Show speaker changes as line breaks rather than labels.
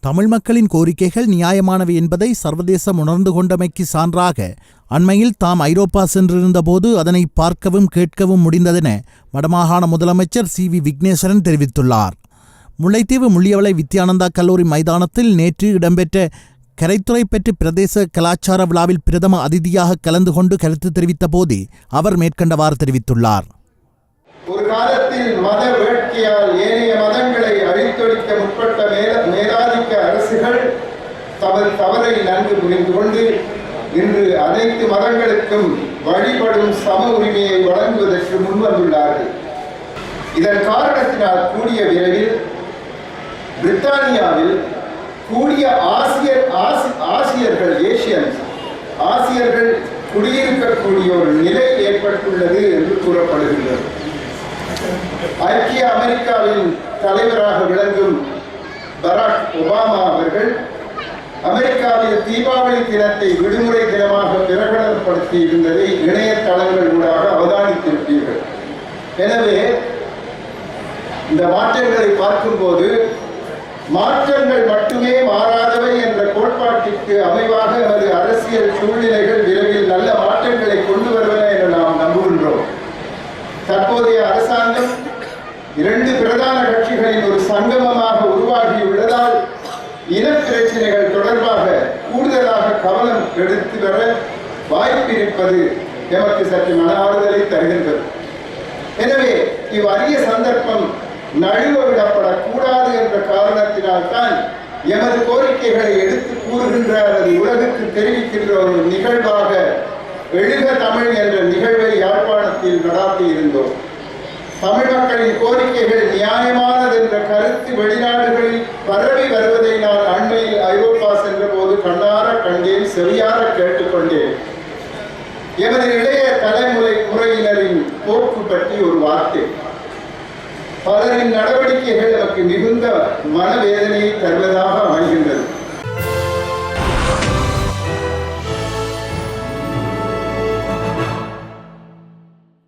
தமிழ் மக்களின் கோரிக்கைகள் நியாயமானவை என்பதை சர்வதேசம் உணர்ந்து கொண்டமைக்கு சான்றாக அண்மையில் தாம் ஐரோப்பா சென்றிருந்தபோது அதனை பார்க்கவும் கேட்கவும் முடிந்ததென வடமாகாண முதலமைச்சர் சி.வி. விக்னேஸ்வரன் தெரிவித்துள்ளார். முல்லைத்தீவு முள்ளியவளை வித்யானந்தா கல்லூரி மைதானத்தில் நேற்று இடம்பெற்ற கரைத்துறை பெற்று பிரதேச கலாச்சார விழாவில் பிரதம அதிதியாக கலந்து கொண்டு கருத்து தெரிவித்த போதே அவர் மேற்கண்டவாறு தெரிவித்துள்ளார்.
ஒரு காலத்தில் மத வேட்கையால் ஏனைய மதங்களை அழித்தொழிக்க முற்பட்ட மேலாதிக்க அரசுகள் தமது தவறை நன்கு புரிந்து கொண்டு இன்று அனைத்து மதங்களுக்கும் வழிபடும் சம உரிமையை வழங்குவதற்கு முன்வந்துள்ளார்கள். இதன் காரணத்தினால் கூடிய விரைவில் பிரித்தானியாவில் கூடிய ஆசியர்கள் குடியிருக்கக்கூடிய ஒரு நிலை ஏற்பட்டுள்ளது என்று கூறப்படுகின்றது. ஐக்கிய அமெரிக்காவின் தலைவராக விளங்கும் பராக் ஒபாமா அவர்கள் அமெரிக்காவில் தீபாவளி தினத்தை விடுமுறை தினமாக பிரகடனப்படுத்தி இருந்ததை இணையதளங்கள் ஊடாக அவதானித்திருப்பீர்கள். எனவே இந்த மாற்றங்களை பார்க்கும்போது மாற்றங்கள் மட்டுமே மாறாதவை என்ற கோட்பாட்டிற்கு அமைவாக நமது அரசியல் சூழ்நிலைகள் விரைவில் நல்ல மாற்றங்களை கொண்டு வருவன என நாம் நம்புகின்றோம். தற்போதைய அரசாங்கம் இரண்டு பிரதான கட்சிகளின் ஒரு சங்கமமாக உருவாகியுள்ளதால் இன பிரச்சனைகள் தொடர்பாக கூடுதலாக கவனம் எடுத்து வர வாய்ப்பிருப்பது எமக்கு சற்று மன ஆறுதலை தருகின்றது. எனவே இவ்வறிய சந்தர்ப்பம் நழுவ விடப்படக்கூடாது என்ற காரணத்தினால்தான் எமது கோரிக்கைகளை எடுத்து கூறுகின்ற அல்லது உலகுக்கு தெரிவிக்கின்ற ஒரு நிகழ்வாக எழுக தமிழ் என்ற நிகழ்வை யாழ்ப்பாணத்தில் நடாத்தி இருந்தோம். தமிழ் மக்களின் கோரிக்கைகள் நியாயமானது என்ற கருத்து வெளிநாடுகளில் பரவி வருவதை நான் அண்மையில் ஐரோப்பா சென்ற போது கண்ணார கண்டேன், செவியார கேட்டுக்கொண்டேன். எமது இளைய தலைமுறையினரின் போக்கு பற்றி ஒரு வார்த்தை. பலரின் நடவடிக்கைகள் நமக்கு மிகுந்த மனவேதனையை தருவதாக அமைகின்றது.